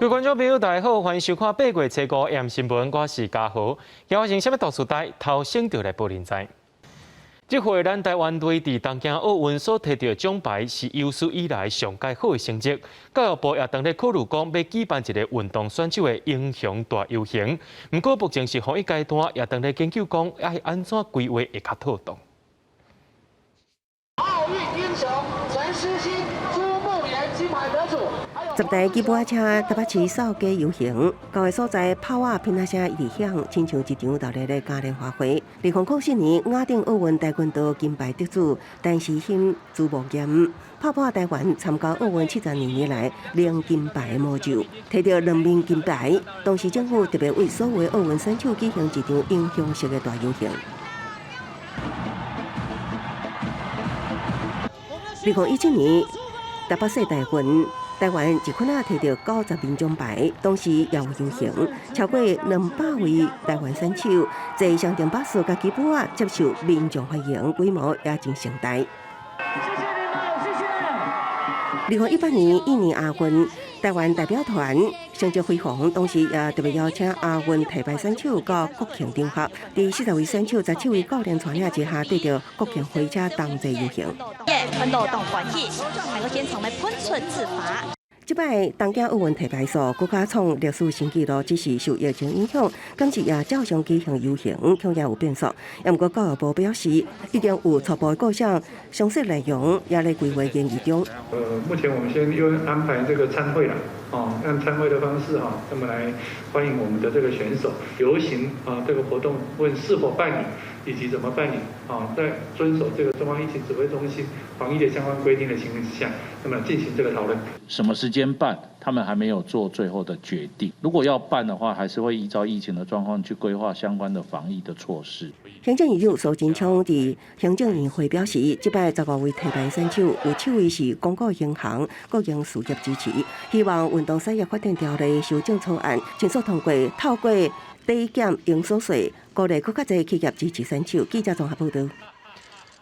各位观众朋友，大家好，欢迎收看《八月初五AM新闻》，我是嘉豪。今发生什么大事代？头先就来报您知。这回咱台湾队伫东京奥运所摕到奖牌是有史以来上届好的成绩。教育部也当咧考虑讲要举办一个运动选手的英雄大游行，不过目前是后一阶段，也当咧研究讲要安怎规划会较妥当。奥运英雄陈诗欣、朱梦妍金牌得主。 10台吉普车台北市扫街游行，到个所在炮啊、乒乓声异响，亲像一场热烈的嘉年华会。2004年亚丁奥运跆拳道金牌得主陈诗欣、朱梦妍，泡泡台湾参加奥运70年以来零金牌的魔咒，摕到2面金牌。当时政府特别为所有奥运选手举行一场英雄式的大游行。2017年台北市大运。 台湾一捆啊摕到90面奖牌，当时也有游行，超过200位台湾选手在象征巴士甲吉普啊接受民众欢迎，规模也真盛大。谢谢你们，谢谢。2018年印尼亚运，台湾代表团成绩辉煌，当时也特别邀请亚运提牌选手到国庆场合，伫40位选手17位教练带领之下，对着国庆火车同齐游行。 喷到动欢喜，还有现场的喷出自罚。这摆东京奥运提牌数更加创历史新纪录，只是受疫情影响，今次也照常举行游行，恐也有变数。不过教育部表示，已经有初步的构想，详细内容也在规划研究中。目前我们先用安排这个参会了，按参会的方式那么来欢迎我们的这个选手游行这个活动问是否办理。 以及怎么办理在遵守这个中央疫情指挥中心防疫的相关规定的情形之下，那么进行这个讨论。什么时间办，他们还没有做最后的决定。如果要办的话，还是会依照疫情的状况去规划相关的防疫的措施。行政院长苏贞昌伫行政院会表示，这摆15位提牌选手有7位是公告银行、国营事业支持，希望运动产业发展条例修正草案迅速通过，透过 低减营所税，鼓励更加侪企业支持选手。记者综合报道。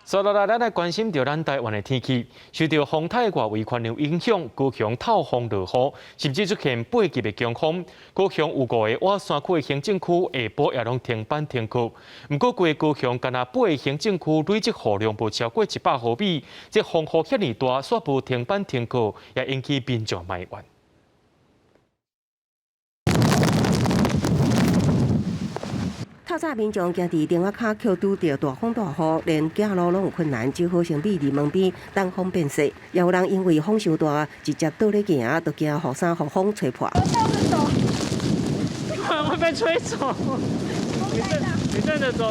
接下来，咱来关心到咱台湾的天气，受到风太外围环流影响，高雄透风落雨，甚至出现8级的强风。高雄有5个外山区的行政区下晡也拢停班停课。不过，规高雄干那8个行政区累积雨量无超过100毫米，这风雨遐尼大，煞无停班停课，也引起民众埋怨。 透早民众行伫电话卡，却拄着大风大雨，连走路拢有困难，只好先避离门边，等风变色。也有人因为风伤大，直接倒咧行，就惊雨衫雨风吹破。会被吹走。你站着走，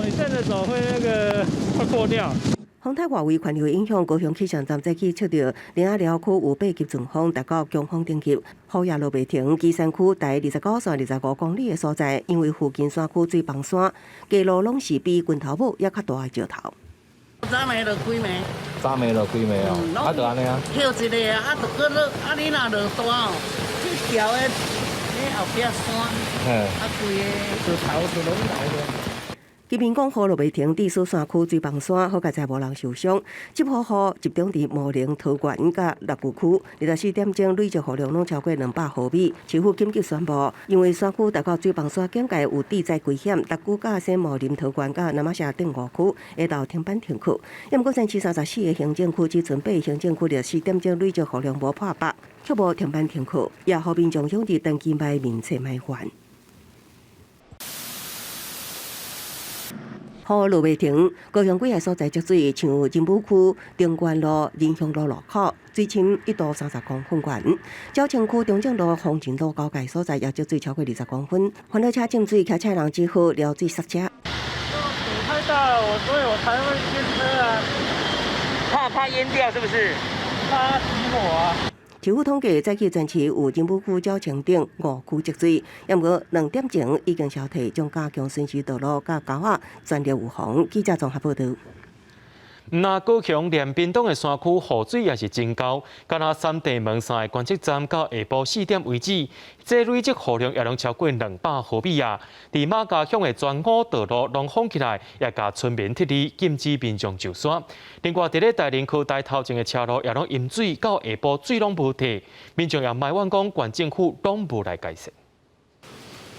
会那个会破掉。 风太外围环流影响，高雄气象站早起测到林仔寮区有8级阵风，达到强风等级，雨也落袂停。基山区在29线25公里的所在，因为附近山区水崩山，街路拢是比拳头母也较大的石头。早暝落几暝？早暝落几暝哦，就安尼啊。跳一个啊，就搁落，你若落大哦，去条的，后壁山，规个石头就拢来了。 居民讲雨落袂停，地属山区水崩山，好佳在无人受伤。这波雨集中伫茂林、桃园甲六股区，24点钟累积雨量拢超过200毫米。市府紧急宣布，因为山区达到水崩山境界有地灾危险，六股甲新茂林、桃园甲南马社等5区会到停班停课。要毋过前34个行政区，只剩8个行政区24点钟累积雨量无破100，却无停班停课，也互民众向伫登记卖面册卖还。 雨落袂停，高雄几个所在积水，像仁武区中关路、仁雄路路口，水深一度30公分悬。礁庆区中正路、丰进路交界所在也积水超过20公分。欢乐车进水，开车人只好撩水刹车。雨太大了，所以我才会晕车啊。怕淹掉是不是？怕起火啊。 市府统计，早起全市有仁武区、礁庆等5区积水，要毋过2点前已经消退，将加强巡视道路甲沟仔全力预防。记者综合报道。那高雄连屏东的山区雨水也是真高，敢若三地门山的观测站到下晡4点为止，这累积雨量也拢超过200毫米啊！伫马家乡的全5道路拢封起来，也甲村民thiết立禁止民众上山。另外，伫咧大林科大头前的车路也拢淹水，到下晡水拢无退，民众也埋怨讲，县政府拢无来改善。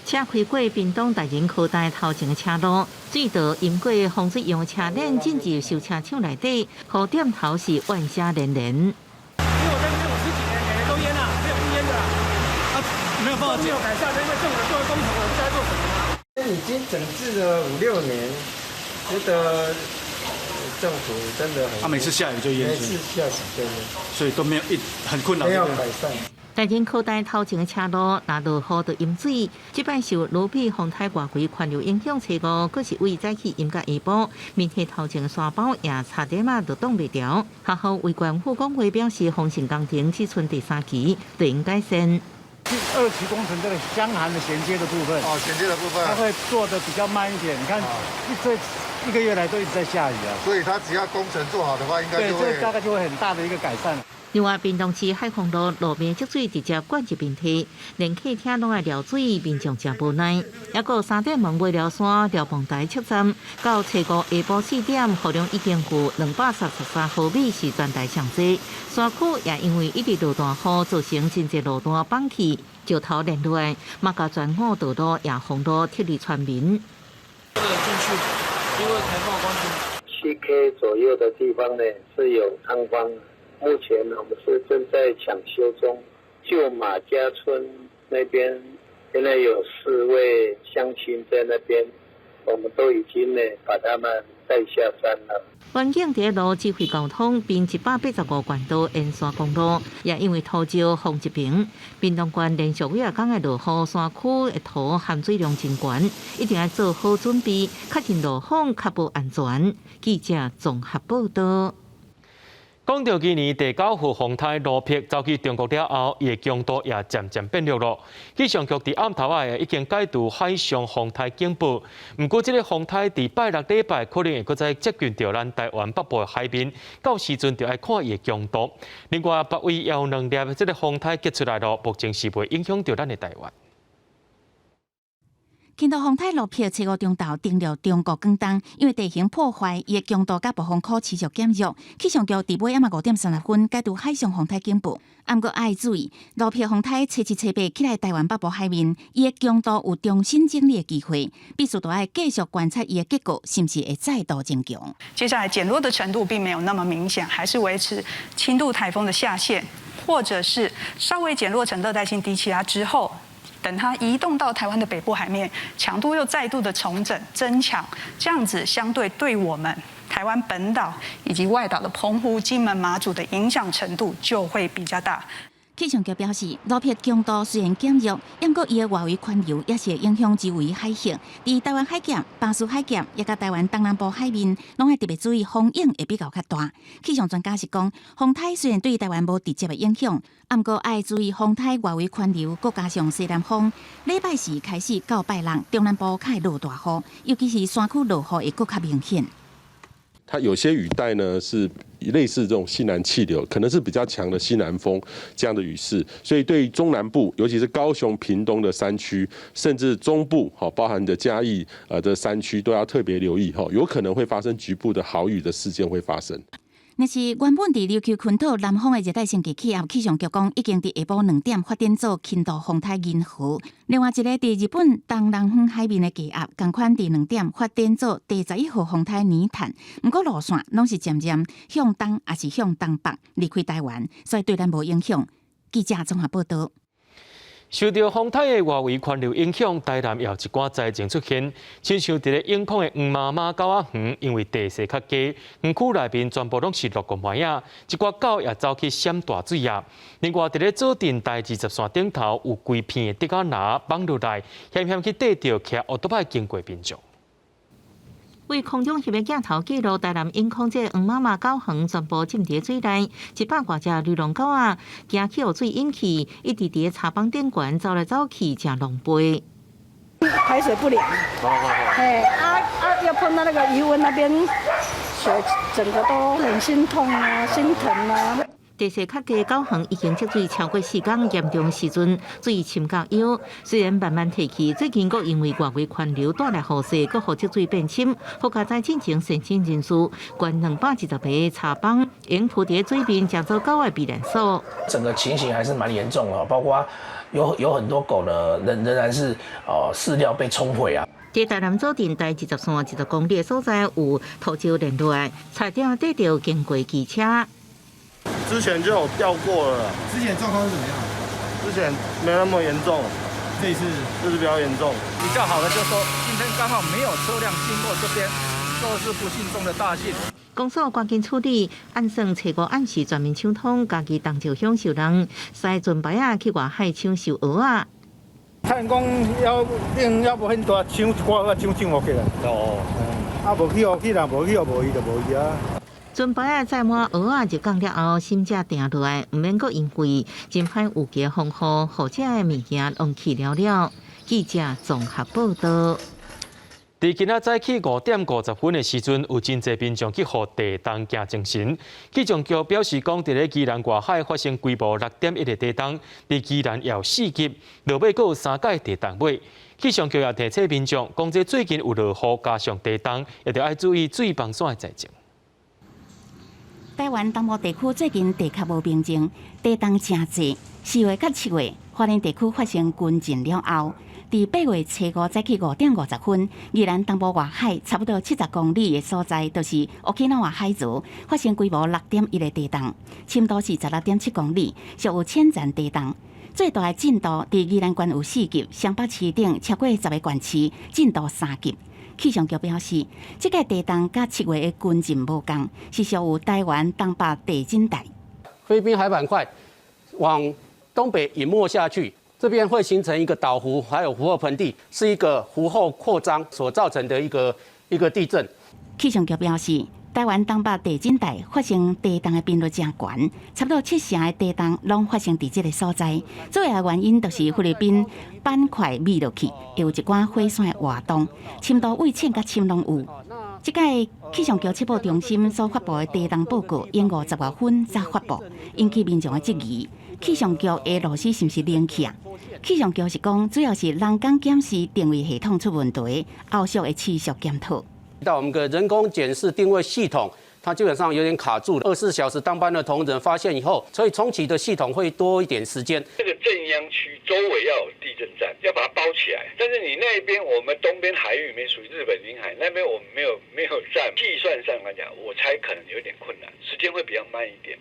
车开过屏东大仁科大头前的车路，水道淹过防水用车链进入修车厂内底，雨点头是万虾连连。因为我在这边10几年，每年都淹啊，没有不淹的啦。没有办法，没有改善，因为政府做工程，我们在做什么？已经整治了5、6年，觉得政府真的很。每次下雨就淹水。每次下雨对。所以都没有很困扰。没有改善。大仁科大头前的车路，那落雨就淹水。即摆受罗比风台外围环流影响，初五阁是为早起淹到下晡，面体头前的沙包也差点就挡袂牢。学校卫管副工会表示，风城工程只剩第3期，就应该先。2期工程这个江涵的衔接的部分，衔接的部分，它会做的比较慢一点。你看，这1个月来都一直在下雨啊，所以它只要工程做好的话，应该就会，这大概就会很大的一个改善了。另外，屏东市海丰路路面积水直接灌入平梯，连客厅拢爱撩水，民众真无奈。还有3点门尾寮山寮棚台测站，到初五下晡4点，雨量已经有233毫米，是全台上济。山区也因为一直落大雨，造成真侪路段放弃，石头连落来，马家全5道路也封路，thiết立村民。进去，因为台风关系，7K 左右的地方呢是有塌方。目前我们是正在抢修中，旧马家村那边现在有4位乡亲在那边，我们都已经呢把他们带下山了。环境铁路指挥交通并185管道沿线公路，也因为土石phong一平，屏东县连续几啊天的落雨，山区的土含水量真悬，一定要做好准备，确定路况确保安全。记者综合报道。讲到今年第9号风台罗皮走去中国了后，伊的强度也渐渐变弱了。气象局伫暗头已经解除海上风台警报，不过这个风台伫拜6礼拜可能会搁再接近到咱台湾北部的海面，到时阵就要看伊的强度。另外，北纬也有2粒这个风台结出来了，目前是袂影响到咱的台湾。见到风台路票初5中昼登陆中国广东，因为地形破坏，伊的强度甲暴风可持续减弱。气象局伫尾暗5点30分解除海上风台警报。不过爱注意，路票风台初7、初8起来台湾北部海面，伊的强度有重新整理的机会，必须都要继续观察伊的结果，是不是会再度增强。接下来减弱的程度并没有那么明显，还是维持轻度台风的下限，或者是稍微减弱成热带性低气压之后。等它移动到台湾的北部海面，强度又再度的重整增强，这样子相对对我们台湾本岛以及外岛的澎湖、金门、马祖的影响程度就会比较大。气象局表示，路撇强度虽然减弱，不过伊的外围环流也是影响周围海象。伫台湾海峡、巴士海峡，也甲台湾东南部海面，拢要特别注意风影会比较较大。气象专家是讲，风台虽然对台湾无直接的影响，不过爱注意风台外围环流，佮加上西南风。礼拜4开始到拜6，中南部开始落大雨，尤其是山区落雨会更较明显。它有些雨带呢是类似这种西南气流，可能是比较强的西南风这样的雨势，所以对于中南部，尤其是高雄、屏东的山区，甚至中部，包含的嘉义的山区，都要特别留意，有可能会发生局部的豪雨的事件会发生。那是原本伫琉球群岛南方的热带性低气压，气象局讲已经伫下晡2点发展做轻度风台银河。另外一个伫日本东南方海面的低压，同款伫2点发展做第11号风台泥潭。不过路线拢是渐渐向东，也是向东北离开台湾，所以对咱无影响。记者综合报道。受到风台的外围环流影响，台南也有一寡灾情出现。亲像伫咧永康的黄妈妈狗仔园，因为地势较低，园区内面全部拢是绿果糜啊，一寡狗也走去闪大水啊。另外，伫咧左镇台20线顶头有规片的竹仔拿放落来，险险去缀着骑奥多拜经过民众。为空中翕的镜头记录，台南永康这黄妈妈狗园全部浸伫水内，100多只绿龙狗啊，惊去有水引起，一直伫茶帮顶悬走来走去，真狼狽。排水不良，要碰到那个余温那边血整个都很心痛啊，心疼啊。地势较低9项已经积水超过4天，严重时阵水深到腰。虽然慢慢提起，最近阁因为外围环流带来雨势，阁互积水变深。国家在进行申请人数，关220个查帮，因铺伫水面将做狗的避难所。整个情形还是蛮严重的，包括有很多狗呢，仍然是饲料被冲毁啊。在台南州电台13、10公里的所在有土石连落来，差点跌到经过机车。之前就有掉过了，之前状况是怎么样？之前没那么严重，这次比较严重。比较好的就是说，今天刚好没有车辆经过这边，这是不幸中的大幸。公所赶紧处理，按算找5暗时全面抢通，家己当就享受人，使船牌啊去外海抢收蚵仔。看讲要不很大抢我抢下去啦。哦。啊，无去就去啦，无去就无去就无去啊。船牌啊载满蚵仔入港了后，心才定落来，唔免阁因为真歹有加风雨，或者的物件忘去了。记者综合报道。伫今仔早起5点50分的时阵，有真侪民众去互地动行精神。气象局表示讲，伫咧宜兰外海发生规模6.1个地动，伫宜兰也有4级，落尾阁有3届地动尾。气象局也提醒民众，讲这最近有落雨加上地动，也着爱注意水防线的在情。台湾东部地区最近地壳无平静，地动真济。4月到7月，花莲地区发生军震了后，伫8月初5早起5点50分，宜兰东部外海差不多70公里的所在，就是乌基纳瓦海族发生规模6.1个地动，深度是16.7公里，属有浅层地动。最大的震度伫宜兰县有4级，双北市顶超过10个县市震度3级。气象局表示，这个地动甲7月的军震无共，是属于台湾东北地震带。菲律宾海板块往东北隐没下去，这边会形成一个岛湖，还有湖后盆地，是一个湖后扩张所造成的一个地震。气象局表示，台湾东北地震带发生地动的频率真悬，差不多70%的地动拢发生伫这个所在。主要原因就是菲律宾板块密落去，有一寡火山的活动，深度胃堑甲深拢有。这届气象局气象中心所发布的地动报告，因50月份才发布，引起民众的质疑。气象局的螺丝是毋是冷去啊？气象局是讲，主要是人工检视定位系统出问题，后续会持续检讨。到我们的人工检视定位系统，它基本上有点卡住了。24小时当班的同仁发现以后，所以重启的系统会多一点时间。这个震央区周围要有地震站，要把它包起来。但是你那边我们东边海域里面属于日本领海，那边我们没有站，计算上来讲，我猜可能有点困难，时间会比较慢一点。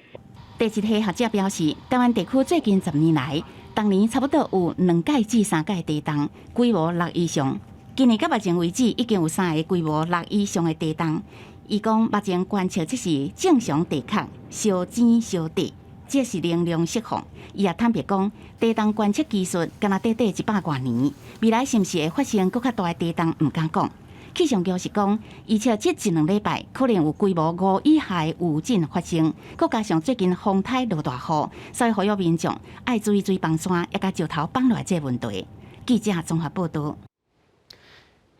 第一题学者表示，台湾地区最近10年来，当年差不多有2届至3届地动，规模6以上。今年到目前为止，已经有3个规模6以上的地动。伊讲目前观测这是正常地壳烧尖烧地，这是能量释放。伊也坦白讲，地动观测技术敢若100多年，未来是毋是会发生更较大的地动，唔敢讲。气象局是讲，而且这1-2礼拜可能有规模5以下的余震发生，佮加上最近风台落大雨，所以呼吁民众爱注意水防线，也甲石头放落这问题。记者综合报道。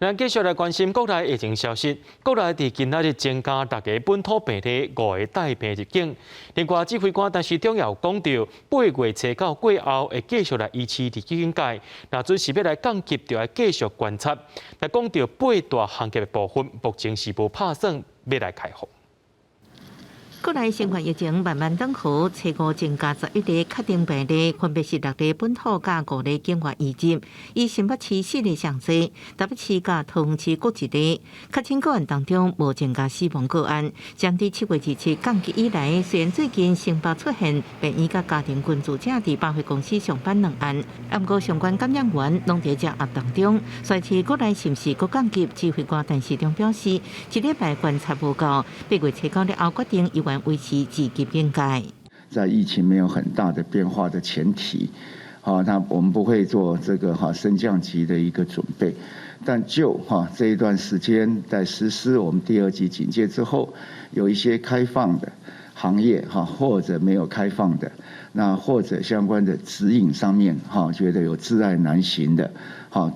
咱继续来关心国内疫情消息。国内伫今仔日增加大家本土病例5个带病入境。另外，指挥官陈时中也有讲到，8月初9过后会继续来维持伫境界。若准是要来降级，就要继续观察。但讲到8大项级的部分，目前是无拍算要来开放。国内新冠疫情慢慢等候，初5增加11例确定病例，分别是6例本土加5例境外移入，以新北市4例上济，台北市加桃园市各1例。确诊个案当中无增加死亡个案。将伫7月27降级以来，虽然最近新北出现病院甲家庭捐助者伫百货公司上班2案，不过相关感染源拢伫这案当中。所以国内是毋是各降级？指挥官陈时中表示，1礼拜观察报告，8月初9了后决定依维持自己境界，在疫情没有很大的变化的前提，那我们不会做这个升降级的一个准备。但就这一段时间在实施我们第2级警戒之后，有一些开放的行业或者没有开放的，那或者相关的指引上面觉得有窒碍难行的，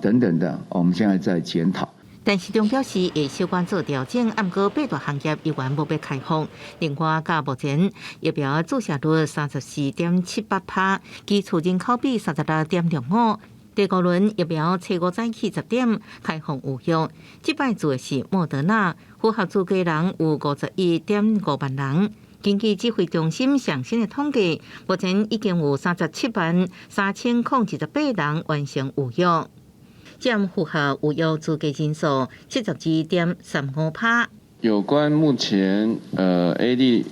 等等的，我们现在在检讨。但市长表示会小可做调整，不过8大行业依然无被开放。另外，到目前疫苗注射率34.78%，基础人口比36.05%。第5轮疫苗初5早起10点开放有效。这摆做的是莫德纳，符合资格人有51.5万人。根据指挥中心上新的统计，目前已经有373018人完成有药。占符合有药资格人数72.35%。有关目前AD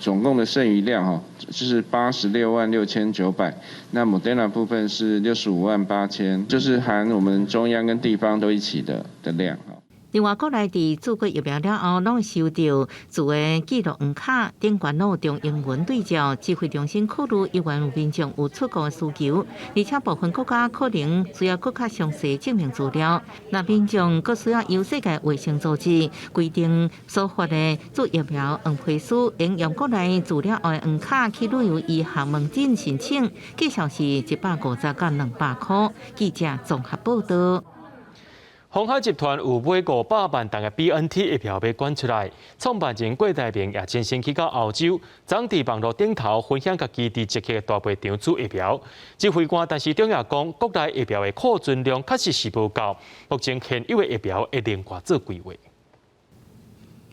总共的剩余量哈，就是866900，那 Moderna 部分是658000，就是含我们中央跟地方都一起的量哈。另外，国内伫注过疫苗了后，拢会收到自的记录黄卡，顶悬拢有中英文对照。指挥中心考虑有关有民众有出国的需求，而且部分国家可能需要更加详细证明资料。那民众阁需要由世界卫生组织规定所发的注疫苗黄批书，应用国内资料后的黄卡去旅游医学门诊申请，计小是150到200块。记者综合报道。鸿海集团有买500万吨的 BNT 疫苗要捐出来，创办人郭台铭也真心去到澳洲，昨伫网络顶头分享家己伫捷克的大卖场注疫苗。指挥官但是中也讲，国内疫苗的库存量确实是无够，目前现有的疫苗会另外做规划。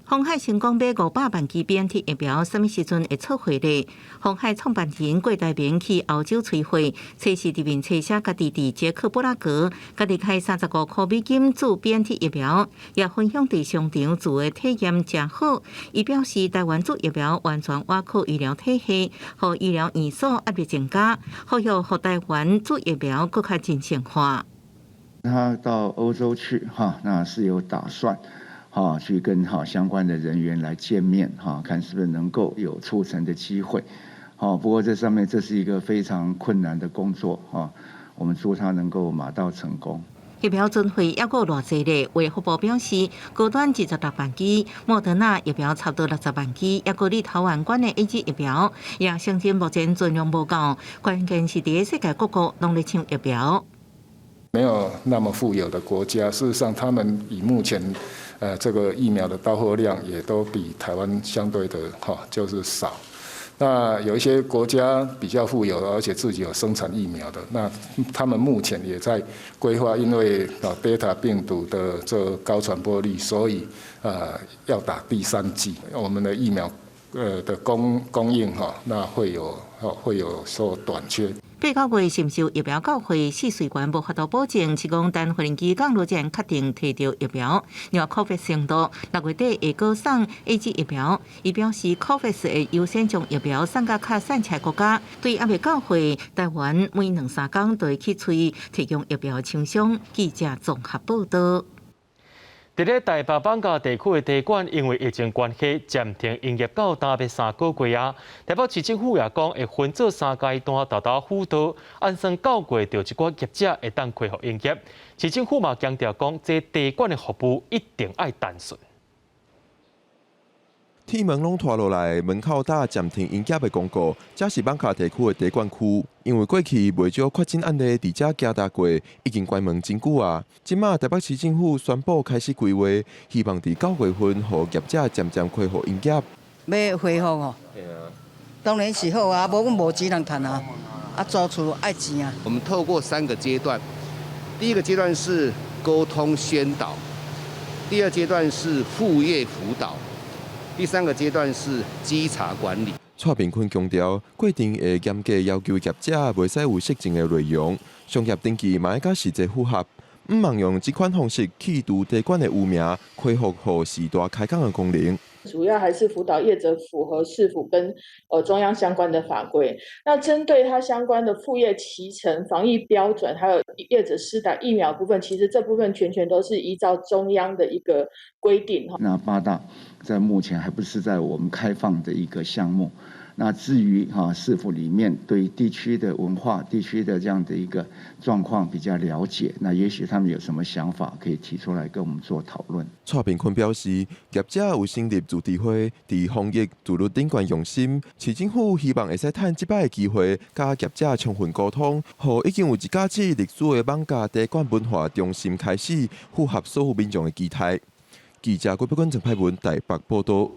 鸿海成功买500万剂 BNT 疫苗，什么时阵会出货呢？鸿海创办人郭台铭去澳洲催货，测试伫面测写家己伫捷克布拉格，家己开35块美金注 BNT 疫苗，也分享伫商场做的体验真好。伊表示，台湾注疫苗完全倚靠医疗体系，和医疗院所压力增加，呼吁和台湾注疫苗更加正常化。他到欧洲去哈，那是有打算。去跟相关的人员来见面看是不是能够有促成的机会。不过这上面这是一个非常困难的工作我们祝他能够马到成功。疫苗准备还有偌济咧？卫福部表示，高端26万剂，莫德纳疫苗差不多60万剂，还有立陶宛管的 AZ 疫苗，也相信目前存量无够，关键是伫世界各国拢咧抢疫苗。没有那么富有的国家，事实上他们以目前这个疫苗的到货量也都比台湾相对的就是少。那有一些国家比较富有的，而且自己有生产疫苗的，那他们目前也在规划，因为Delta 病毒的这高传播力，所以要打第3剂。我们的疫苗的供应那会有所短缺。8、9月深受疫苗到货，试水员无法度保证，是讲等发言期间如前确定摕到疫苗，另外 COVAX 程度6月底会过送 AZ 疫苗。伊表示 COVAX 会优先将疫苗送到较散采国家，对还未到货，台湾每2-3天就会去催提供疫苗的厂商。记者综合报道。伫咧台北板桥地区的茶馆，因为疫情关系暂停营业到大约3个月啊。台北市政府也讲会分做3阶段豆豆辅导，按算9月，就一寡业者会当恢复营业。市政府嘛强调讲，这茶馆的服务一定要单纯。铁门拢拖落来，门口打暂停营业的公告，这是板桥地区的茶馆区。因为过去袂少确诊案例伫遮行大过，已经关门真久啊。即马台北市政府宣布开始规划，希望伫9月份，互业者渐渐恢复营业。要恢复哦，当然是好啊，无阮无钱通赚啊，租厝爱钱啊。我们透过3个阶段，第一个阶段是沟通宣导，第2阶段是副业辅导。第3个阶段是稽查管理。蔡炳坤强调，规定会严格要求业者袂使有色情的内容，商业登记嘛要甲实际符合，毋茫用这款方式去除茶馆的污名，恢复互时代开港的功能。主要还是辅导业者符合市府跟中央相关的法规。那针对它相关的副业期程、防疫标准，还有业者施打疫苗部分，其实这部分全都是依照中央的一个规定。那8大在目前还不是在我们开放的一个项目。那至于是否里面对地区的文化、地区的这样的一个状况比较了解，那也许他们有什么想法可以提出来跟我们做讨论。蔡炳坤表示，业者有成立自治会，伫防疫自律顶悬用心，市政府希望会使趁即摆的机会，甲业者充分沟通，互已经有一家子历史的网咖茶馆文化中心开始符合所有民众的期待。记者郭碧君、郑派文台北报道。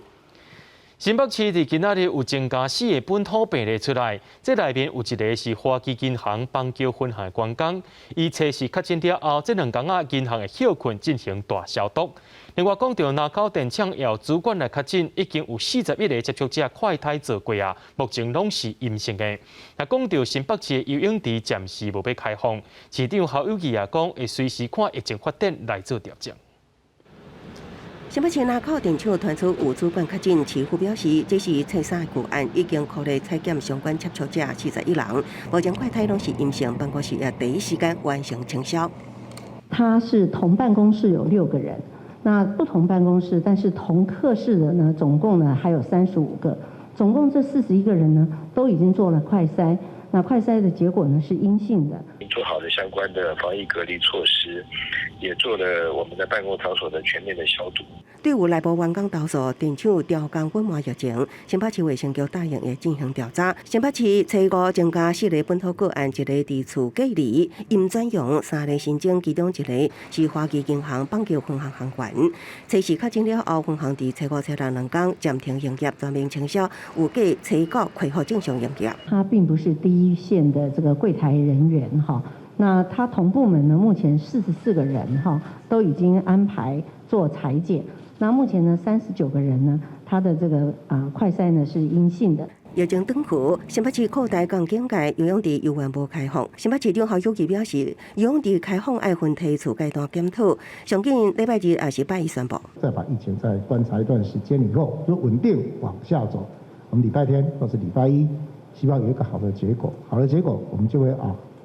新北市伫今仔日有增加4个本土病例出来，这内面有一个是花旗银行邦桥分行的员工，伊测试确诊了后，这2天啊银行的休困进行大消毒。另外讲到南口电厂药主管来确诊，已经有41个接触者快筛做过啊，目前拢是阴性的。那讲到新北市的游泳池暂时无要开放，市长侯友宜也讲会随时看疫情发展来做调整。新北市南口电厂传出有主管确诊，市府表示，这是测试的个案，已经考虑采检相关接触者41人，目前快筛拢是阴性，办公室也第一时间完成清消。他是同办公室有6个人，那不同办公室但是同科室的呢，总共呢还有35个，总共这41个人呢都已经做了快筛。那快筛的结果呢是阴性的，做好了相关的防疫隔离措施，也做了我们的办公场所的全面的消毒。对有内部员工投诉电厂调工隐瞒疫情，新北市卫生局答应会进行调查。新北市初5增加4个本土个案，一个伫厝隔离阴转阳，3个新增，其中一个是花旗银行邦桥分行行员。测试确诊了后，分行伫初5、初62天暂停营业，全面清消，有计初9恢复正常营业。他并不是第一线的这个柜台人员哈，那他同部门呢，目前44个人哈都已经安排做采检。那目前呢，39个人呢，他的这个快筛呢是阴性的。疫情转趋，新北市扩大降警戒，游泳池犹原无开放。新北市长侯友宜表示，游泳池开放爱分梯次阶段检讨，上紧礼拜日也是拜一宣布。再把疫情再观察一段时间以后，就稳定往下走。我们礼拜天或是礼拜一，希望有一个好的结果。好的结果，我们就会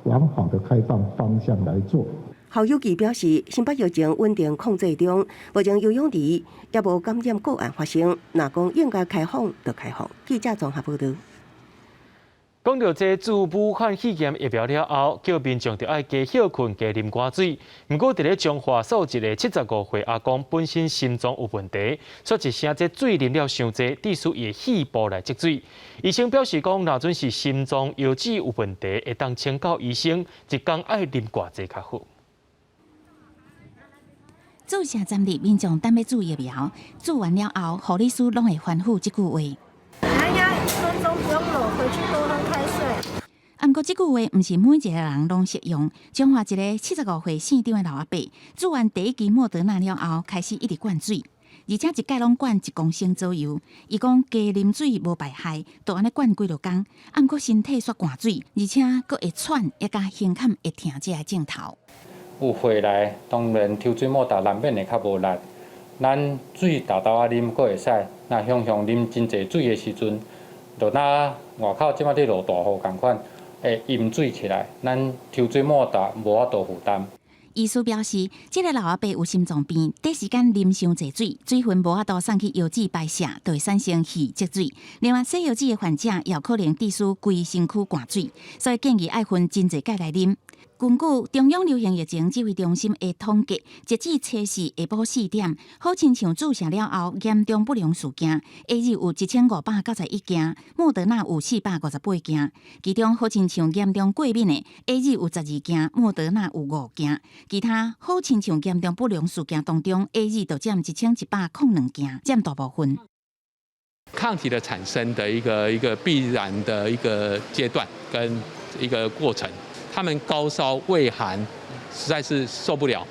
往好的开放方向来做。侯友宜表示，新北疫情稳定控制中，目前游泳池也无感染个案发生。若讲应该开放，就开放。记者综合报道。讲到这自武汉肺炎疫苗了后，叫民众就爱加休困、加啉寡水。不过，伫咧彰化有一个75岁阿公本身心脏有问题，说一声这水啉了伤济，致使伊的肺部来积水。医生表示讲，若准是心脏药剂有问题，会当请教医生，一天爱啉偌济较好。注射站里民众等要注疫苗，注完了后，护理师拢会吩咐这句话。哎呀，1分钟不用了，回去多喝开水。不过这句话不是每一个人拢适用。彰化一个75岁姓张的老阿伯，注完第1剂莫德纳了后，开始一直灌水，而且一届拢灌1公升左右。伊讲加啉水无败害，就安尼灌几落工，不过身体煞寒水，而且佫会喘，也甲胸坎会疼这个镜头。有血来，当然抽水莫达难免会较无力。咱水豆豆啊啉，佫会使。那常常啉真侪水的时阵，就若外口即摆咧落大雨共款，会淹水起来，咱抽水莫达无法度负担。医师表示，这个老阿伯有心脏病，短时间啉伤侪水，水分无法度送去药剂排泄，就会产生肺积水。另外，洗药剂的患者也可能致使规身躯寒水，所以建议爱分真侪钙来啉。根据中央流行疫情指挥中心的统计，截至初4下晡4点，好亲像注射了后严重不良事件 ，A Z 有1591件，莫德纳有458件，其中好亲像严重过敏的 A Z 有12件，莫德纳有5件，其他好亲像严重不良事件当中 ，A Z 就占1102件，占大部分。抗体的产生的一个必然的一个阶段跟一个过程。他们高烧畏寒，实在是受不了，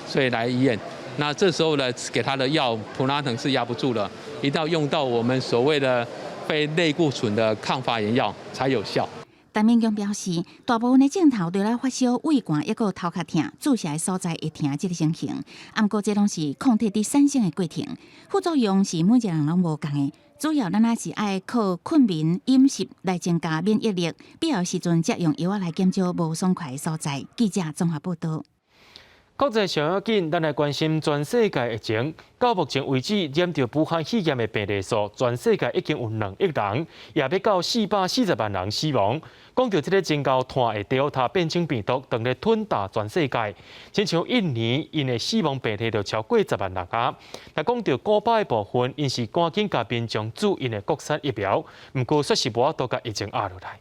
所以来医院。那这时候呢，给他的药普拉腾是压不住了，一定要用到我们所谓的非类固醇的抗发炎药才有效。陈明强表示，大部分的镜头除了发烧、胃寒，抑个头壳痛，注射的所在会痛这个情形。不过这拢是抗体伫产生的过程，副作用是每一个人拢无共的。主要咱还是爱靠困眠、饮食来增加免疫力，必要时阵才用药来减少无爽快的所在。记者综合报道。国际上要紧，咱来关心全世界疫情。到目前为止，染着武汉肺炎的病例数，全世界已经有2亿人，也要到440万人死亡。讲到这个真高炭的 Delta 变种病毒，正在吞噬全世界。亲像印尼，因的死亡病例就超过10万人啊。那讲到古巴的部分，因是赶紧甲民众注因的国产疫苗，不过说是无法度甲疫情压落来。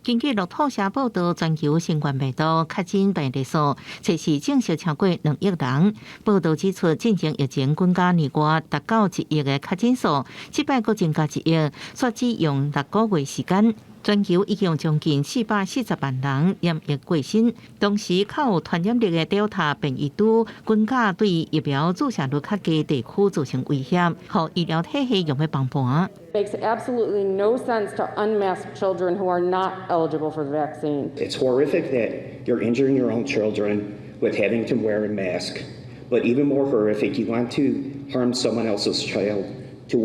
根据路透社报道，全球新冠病毒确诊病例数测试正式超过2亿人。报道指出，进行疫情国家年外达到1亿的确诊数，这摆阁增加1亿，说只用6个月时间。全球已经有将近440万人染疫过身，同时较有传染力的 Delta 变异株，更加对疫苗注射率较低地区造成威胁，互医疗体系用要崩盘。Makes absolutely no sense to unmask children who are not eligible for the vaccine. It's horrific that you're injuring your own children with having to wear a mask, but even more horrific, you want to harm someone else's child to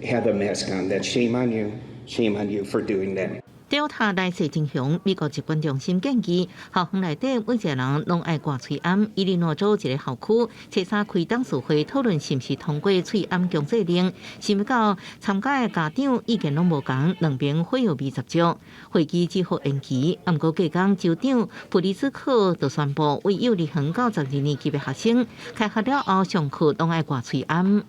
have a mask on. That's shame on you. Shame on you for doing that. Delta 来势真凶，美国疾管中心建议校园内底每一个人拢爱挂喙罨。伊利诺州一个校区，初三开董事会讨论是毋是通过喙罨强制令，想不到参加的家长意见拢无同，两边会有20足。会议只好延期。不过隔天，州长普利兹克就宣布，为幼儿园到12年级的学生开学了后上课拢爱挂喙罨。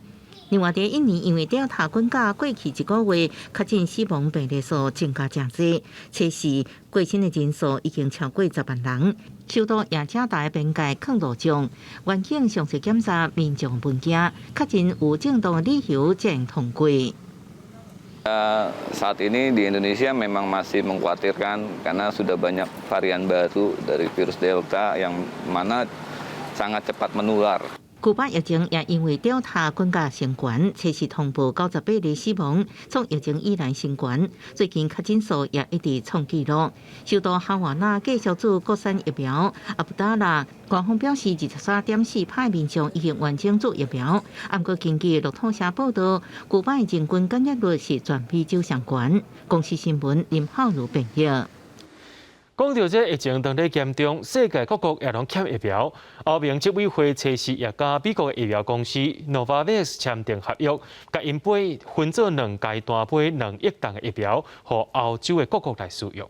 另外，印尼因为Delta滚价，过去1个月确诊死亡病例数增加真多，测试过身的人数已经超过10万人。首都雅加达的边界抗路障，远景详细检查民众文件，确诊有正当的理由才能通过。Saat ini di Indonesia memang masih mengkhawatirkan karena sudah banyak varian baru dari virus Delta yang mana sangat cepat menular. 古巴疫情也因为Delta更加升悬，测试通报98例死亡。从疫情以来升悬，最近确诊数也一直创纪录。首都哈瓦那继续做国产疫苗，阿布达拉官方表示23.4%民众已经完整做疫苗。不过根据路透社报道，古巴的人均感染率是全美洲上悬。公司新闻林浩如编译。讲到这疫情当在严重，世界各国也拢欠疫苗。欧盟执委会测试也甲美国的疫苗公司 Novavax 签订合约，甲因配分做2阶段配2亿吨的疫苗，予欧洲的各国来使用。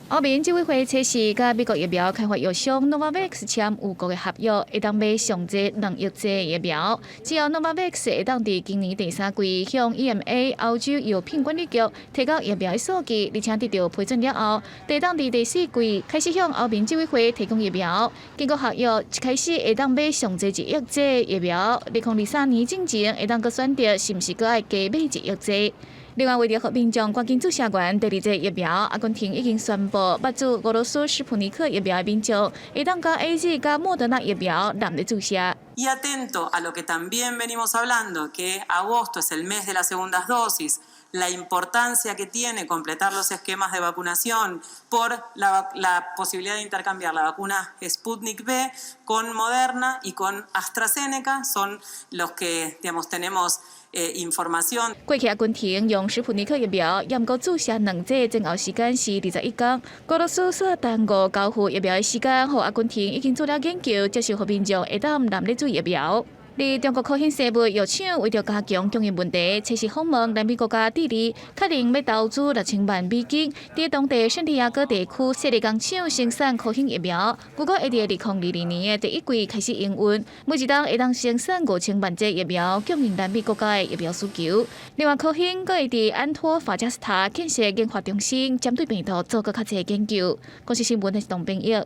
欧盟执委会测试甲美国疫苗开发药商 Novavax 签5国的合约，会当买上济2亿剂疫苗。只要 Novavax 会当伫今年第3季向 EMA 欧洲药品管理局提交疫苗的数据，而且得到批准了后，得当伫第4季开始向欧盟执委会提供疫苗。经过合约，一开始会当买上济1亿剂疫苗，2023年之前会当搁选择是毋是搁爱加买1亿剂。另外，为了让民众赶紧注射完第2剂疫苗，阿根廷已经宣布，捌注俄罗斯斯普尼克疫苗的民众，会当甲 AZ 甲莫德纳疫苗揽咧注射。Y atento a lo que también venimos hablando, que agosto es el mes de las segundas dosis, la importancia que tiene completar los esquemas de vacunación por la posibilidad de intercambiar la vacuna Sputnik V con Moderna y con AstraZeneca, son los que, digamos, tenemos información。过去阿根廷用斯普尼克疫苗，验过注射2剂前后时间是21天。俄罗斯所耽误交付疫苗的时间，和阿根廷已经做了研究，接受和民众会当揽咧注疫苗。而中国科兴生物药厂为了加强供应问题，测试访问南美国家智利，确定要投资6000万美金，在当地圣地亚哥地区设立工厂生产科兴疫苗。如果会在2022年的第1季开始营运，每一档会当生产5000万剂疫苗，供应南美国家的疫苗需求。另外，科兴阁会在安托法加斯塔建设研发中心，针对病毒做更较侪研究。公司新闻是董炳义。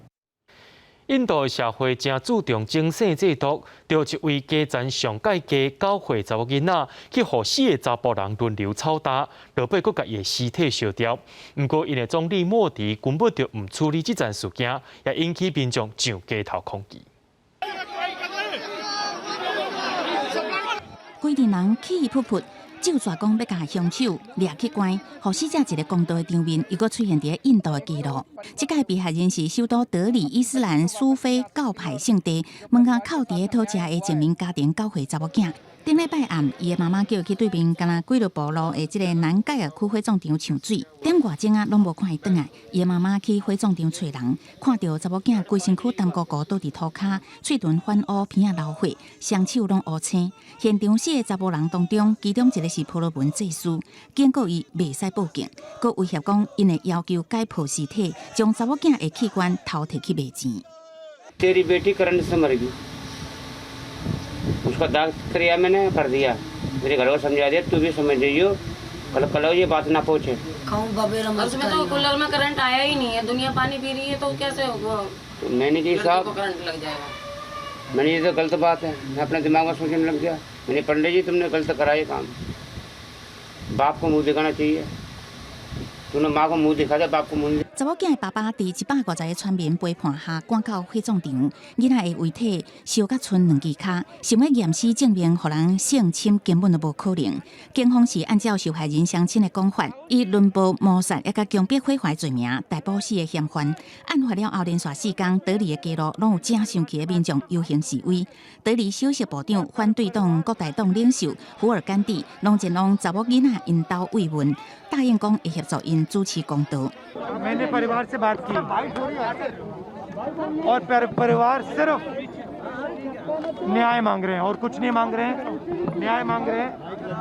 印度的社会正注重精神制度，就一位家层上届加9岁查某囡仔，去互4个查甫人轮流操打，落尾佫甲伊的尸体烧掉。不过，因的总理莫迪根本就唔处理这件事件，也引起民众上街头抗议。规定人起起扑扑，就抓讲要甲凶手掠去关，互死者一个公道的场面，又搁出现伫印度的记录。这届被害人是首都德里伊斯兰苏菲教派圣地门口靠伫讨食的前面家庭教会查某囝。顶礼拜暗，伊的妈妈叫伊去对面敢若几路步路的即个南界啊区火葬场抢水，点外钟啊拢无看伊转来。伊的妈妈去火葬场找人，看到查某囝规身躯澹糊糊倒伫涂骹，喙唇反乌，鼻仔流血，双手拢乌青。现场4个查甫人当中，其中一个是婆罗门祭司，警告伊袂使报警，佮威胁讲因会要求解剖尸体，将查某囝的器官偷摕去卖钱。तेरी बेटी करंट से मर गई उसका दाग क्रिया मैंने कर दिया मेरे घर को समझा दिया तू भी समझ जाइयो कल ये बात ना पहुंचे उसमें तो कूलर में करंट आया ही नहीं है दुनिया पानी पी रही है तो कैसे होगा तो मैंने जी साहब करंट लग जाएगा मैंने ये तो गलत बात है मैं अपने दिमाग में सोचने लग गया मैंने पंडित जी तुमने गलत करा ये काम बाप को मुंह दिखाना चाहिए तूने माँ को मुंह दिखा दे बाप को मुंह 查某囝的爸爸伫150个村民陪伴下赶到火葬场，囡仔的遗体烧甲剩2支骹，想要验尸证明互人性侵根本就无可能。警方是按照受害人乡亲的讲法，以轮暴谋杀也甲强迫毁坏罪名逮捕4个嫌犯。案发了后连续4天，德里的街路拢有正生气的民众游行示威。德里首席部长、反对党国大党领袖胡尔甘地拢前往查某囡仔因兜慰问，答应讲会协助因主持公道。 मैंने परिवार से बात की और परिवार सिर्फ न्याय मांग रहे हैं और कुछ नहीं मांग रहे हैं न्याय मांग रहे हैं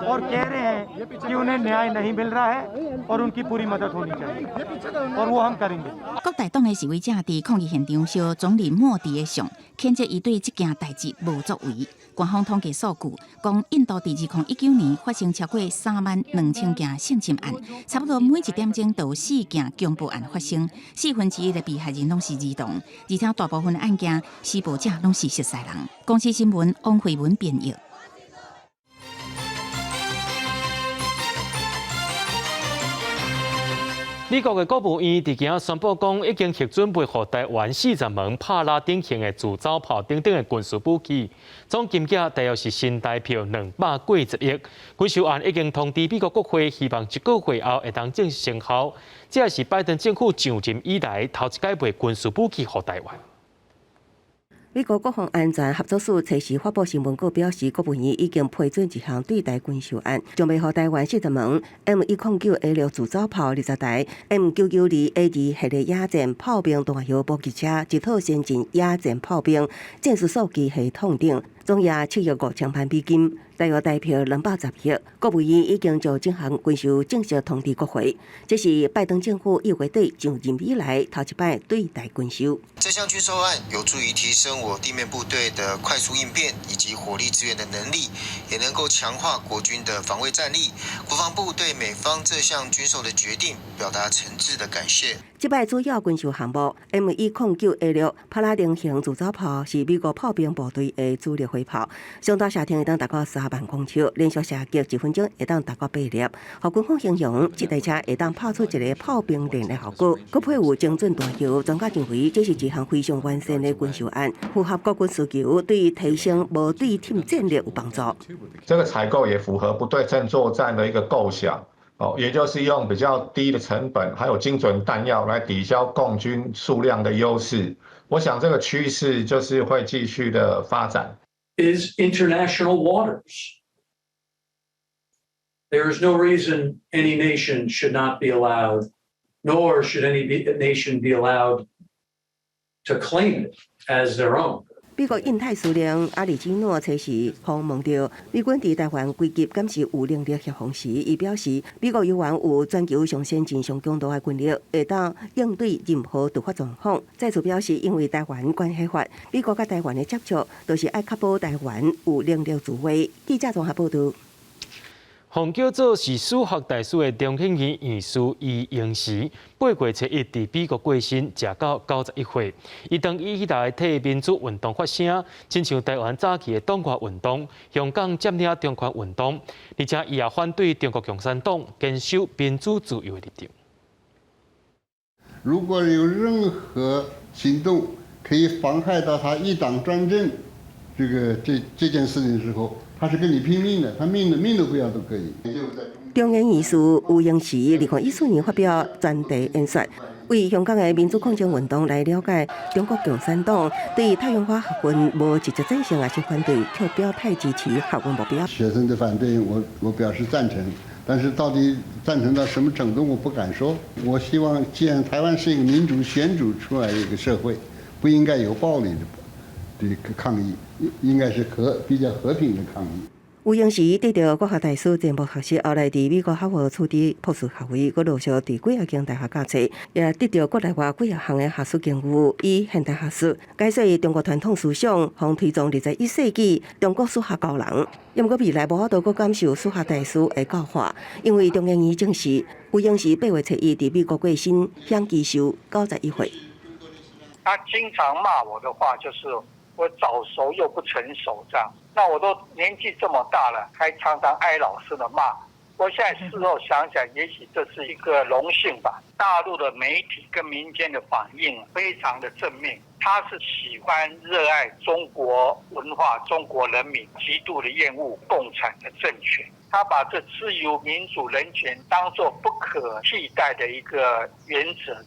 और कह रहे हैं कि उन्हें न्याय नहीं मिल रहा है और उनकी पूरी मदद होनी चाहिए और वो हम करेंगे 国大党的示威者伫抗议现场烧总理莫迪的像，谴责伊对这件代志无作为。官方统计数据，讲印度伫2019年发生超过32000件性侵案，差不多每1点钟都有4件强暴案发生，1/4的被害人拢是儿童，而且大部分的案件施暴者拢是熟悉人。公司新闻王慧文编译。 美国的国务院伫今仔宣布讲，已经核准备予台湾40门帕拉丁型的自走炮等等的军事武器，总金额大约是新台币290亿。军售案已经通知美国国会，希望1个月后会当正式生效。这也是拜登政府上任以来头一届卖军事武器予台湾。 美国国防安全合作署随时发布新闻稿表示，国务院已经批准一项对台军售案，将要予台湾40门 M109A6 自走炮20台、M992A2 系列野战炮兵大型补给车、一套先进野战炮兵战术数据系统等，总额7亿5千万美金，大约台票210亿。国务院已经就这项军售正式通知国会，这是拜登政府1月底上任以来头一摆对台军售。这项军售案有助于提升我地面部队的快速应变以及火力支援的能力，也能够强化国军的防卫战力。国防部对美方这项军售的决定表达诚挚的感谢。这摆主要军售项目 M109A6 帕拉丁型自走炮是美国炮兵部队的主力火炮，上大射程会当达到3万公尺，连续射击1分钟会当达到8粒。互军方形容这台车会当拍出一个炮兵连的效果，佮配有精准大桥。专家认为这是一项非常完善的军售案，符合国军需求，对提升无对称战略有帮助。这个采购也符合不对称作战的一个构想。 也就是用比较低的成本，还有精准弹药来抵消共军数量的优势。我想这个趋势就是会继续的发展。Is international waters. There is no reason any nation should not be allowed, nor should any nation be allowed to claim it as their own. 美国印太司令阿里基诺初时访问到美军伫台湾规级监视有能力协防时，伊表示，美国犹原有全球上先进、上强大的军力，会当应对任何突发状况。再次表示，因为台湾关系法，美国甲台湾的接触，都是爱确保台湾有能力自卫。记者综合报道。 洪叫做是数学大师的中庆院院士伊英时，8月初1伫美国过身，食到91岁。伊当以来替民主运动发声，亲像台湾早期的党外运动，香港占领中权运动，而且伊也反对中国共产党，坚守民主自由的立场。如果有任何行动可以妨害到他一党专政，这件事情之后，他他是跟你拼命的，他命都不要都可以。中央议事吴英时2014年发表专题演说，为香港的民主抗争运动来了解中国共产党对太阳花学运无直接赞成还是反对，却表态支持学运目标。学生的反对，我表示赞成，但是到底赞成到什么程度，我不敢说。我希望，既然台湾是一个民主选举出来的一个社会，不应该有暴力的抗议，应该是比较和平的抗议。吴英时得到国学大师进步学士，后来伫美国哈佛处理博士学位，佮陆续伫几啊间大学教册，也得到国内外几啊项的学术境遇，以现代学术解说中国传统思想，互推崇21世纪中国史学高人。不过未来无法度佮感受史学大师的教化，因为中央院证实，吴英时8月7日伫美国过身，享基寿91岁。他经常骂我的话就是我早熟又不成熟这样。那我都年纪这么大了，还常常挨老师的骂。我现在事后想想，也许这是一个荣幸吧。大陆的媒体跟民间的反应非常的正面，他是喜欢、热爱中国文化、中国人民，极度的厌恶共产的政权。他把这自由、民主、人权当作不可替代的一个原则。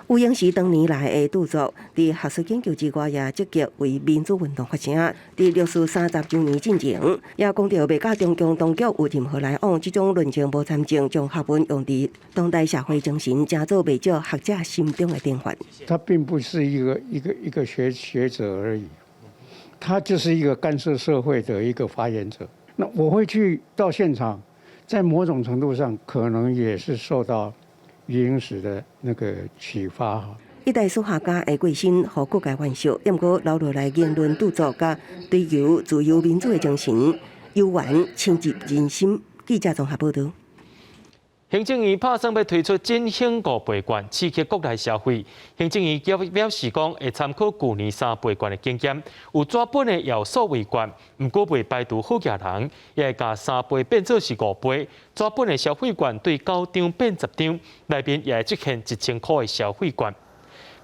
吴英时当年来的著作，伫学术研究之外，也积极为民主运动发声。伫630周年进前，也讲到未甲中共当局有任何来往，这种论证无参政，将学问用伫当代社会精神，成做未少学者心中的典范。他并不是一个学者而已，他就是一个干涉社会的一个发言者。那我会去到现场，在某种程度上，可能也是受到余英时的那个启发。一代史学家的过身，互各界惋惜。不过留落来言论著作，甲追求自由民主的精神，悠远深入人心。记者综合报道。行政院打算要推出振兴5倍券，刺激国内消费。行政院表示讲，会参考去年3倍券的经验，有纸本的也有数位券，不过未排除好业人，也会甲3倍变做是5倍。纸本的消费券对9张变10张，内面也会出现1000块的消费券。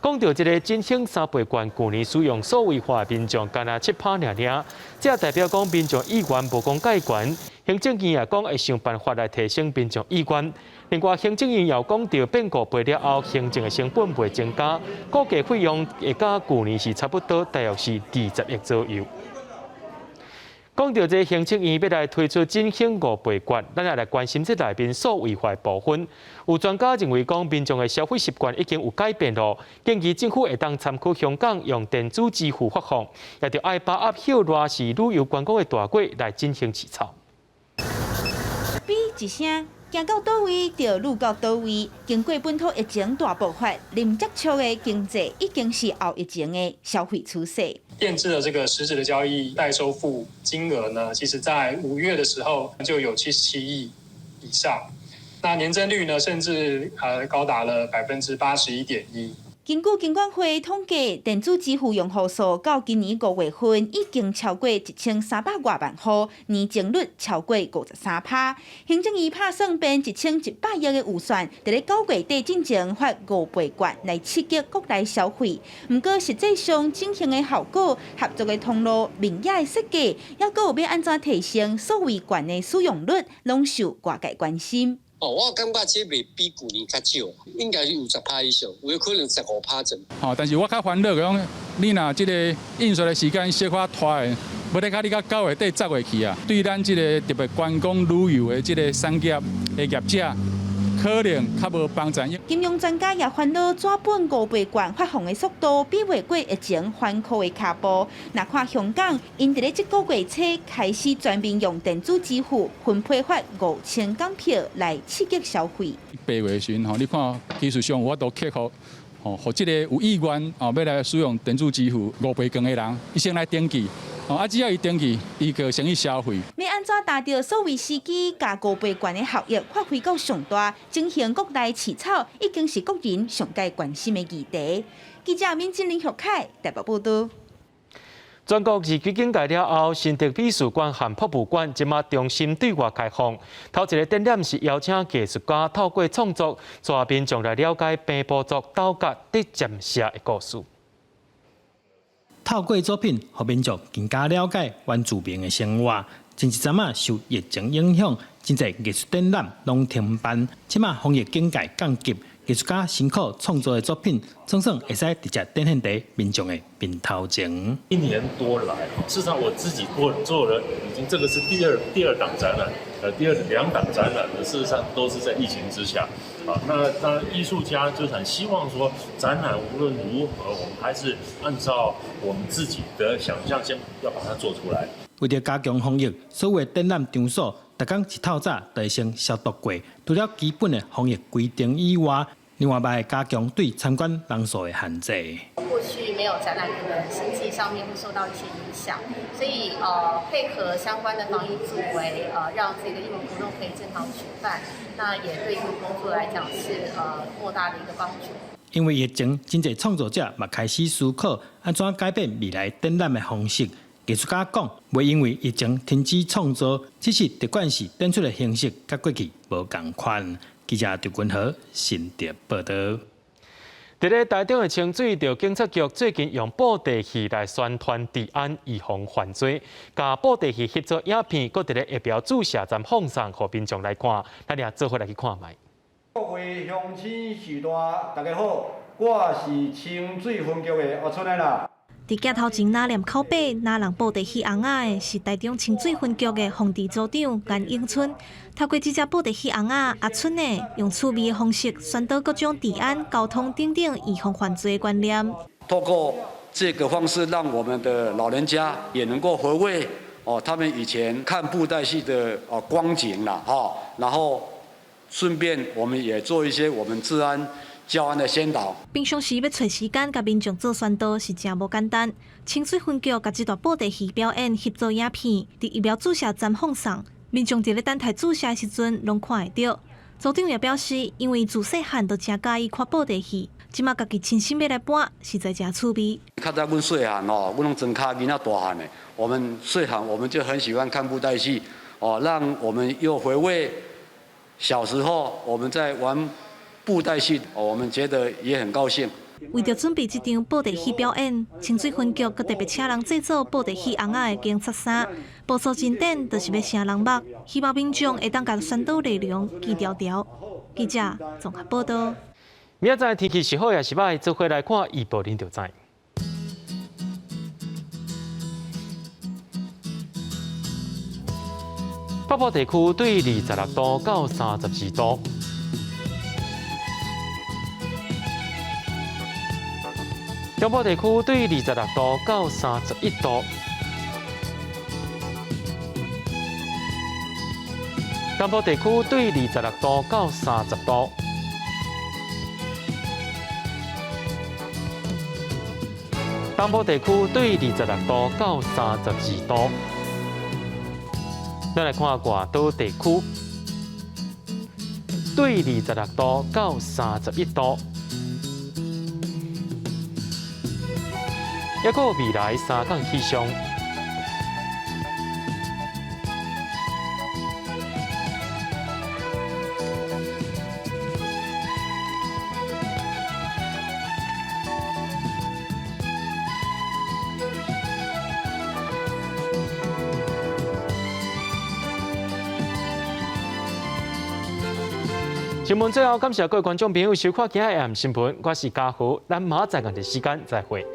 讲到这个振兴3倍券，去年使用数位化的民众干那7%尔，这代表讲民众意愿无讲介悬。行政院也讲会想办法来提升民众意愿。另外，行政院又讲到变5倍了后，行政的成本会增加，估计费用会甲去年是差不多，大约是20亿左右。讲到这行政院要来推出振兴5倍券，咱也来关心这内面数位化部分。有专家认为讲，民众的消费习惯已经有改变咯，建议政府会当参考香港用电子支付发放，也着爱把握后热是旅游观光的大季来进行起草。比一声。行到倒位就路到倒位。经过本土疫情大爆发，零接触的经济已经是后疫情的消费趋势。电子的这个实质的交易代收付金额呢，其实在5月的时候就有77亿以上，那年增率呢，甚至高达了81.1%。根据金管会统计，电子支付用户数到今年5月份已经超过1300多万户，年增率超过53%。行政院打算编1100亿的预算，在咧9月底进前发5倍券来刺激国内消费。不过实际上进行的效果、合作的通路、明雅的设计，还有要安怎提升数位券的使用率，拢受外界关心。我感觉这袂比去年较少，应该有10%以上，有可能15%整。但是我较烦恼讲，你若这个印刷的时间小可拖的，要得你到9月底10月去啊，对咱这个特别观光旅游的这个产业的业者，可能较无帮助。金融专家也烦恼纸本5倍券发放的速度比袂过疫情反复的脚步。若看香港，因伫咧这个月初开始全面用电子支付，分配发5000港票来刺激消费。8月时，你看技术上我都克服，互这个有意愿要来使用电子支付5倍券的人，伊先来登记。只要伊登记，伊就先去消费。要安怎达到数位司机加5倍券的效益发挥到上大，进行国内起草，已经是国人上界关心的议题。记者民警林学凯台北报道。全国二级警戒了后，新竹美术馆和博物馆即马重新对外开放。头一个展览是邀请艺术家透过创作，带民众来了解平埔族斗角伫占社的故事。透过作品，互民众更加了解原住民的生活。前一阵啊受疫情影响，真侪艺术展览拢停办，即马防疫境界降级，艺术家辛苦创作的作品，总算会使直接展现在民众的面头前。1年多来，事实上我自己做了，已经这个是第二档展览，第2档展览呢，事实上都是在疫情之下。那当然，艺术家就是很希望说，展览无论如何，我们还是按照我们自己的想象，先要把它做出来。为了加强防疫，所有展览场所，逐工一透早就会先消毒过，除了基本的防疫规定以外，另外还加强对参观人数的限制。过去没有展览，可能经济上面会受到一些影响，所以配合相关的防疫作为，让这个艺文活动可以正常举办，那也对艺文工作来讲是莫大的一个帮助。因为疫情，真侪创作者嘛开始思考安怎改变未来展览的方式。艺术家讲，袂因为疫情停止创作，只是特管是展出的形式甲过去无同款。记者刘君豪新竹报道。伫咧台中的清水调警察局最近用布袋戏来宣传治安，预防犯罪，甲布袋戏翕做影片，搁伫咧下标注射站放送，互民众来看。咱俩做伙来去看卖。各位乡亲士大，大家好，我是清水分局的岳春的啦。伫镜头前拿念口碑、拿人布袋戏红仔的是台中清水分局的防治组长颜永春。透过这只布袋戏红仔阿春呢，用趣味的方式宣导各种治安、交通等等预防犯罪的观念。透过这个方式，让我们的老人家也能够回味他们以前看布袋戏的光景啦然后顺便我们也做一些我们治安。教安的先导，平常时要找时间甲民众做宣导是真无简单。清水分局甲这段布袋戏表演翕做影片，伫疫苗注射站放送，民众伫咧等待注射的时阵拢看会到。组长也表示，因为自细汉就真喜意看布袋戏，即马家己亲身要来搬，实在真趣味。较早阮细汉阮拢真卡囡仔大汉的，我们细汉我们就很喜欢看布袋戏让我们又回味小时候我们在玩。布袋戏，我们觉得也很高兴。为着准备这场布袋戏表演，清水分局佮特别请人制作布袋戏红仔的警察衫，步数真短，就是要成人目，希望民众会当甲宣导内容记条条。记者综合报道。明仔载天气是好也是歹，做伙来看预报您就知。北部地区对26度到32度。中部地区对26度到31度，南部地区对26度到30度，东部地区对26度到32度。咱来看外岛地区，对26度到31度。还有未来3天气象。新闻最后，感谢各位观众朋友收看今日AM新闻，我是嘉豪，咱明仔载同一时间再会。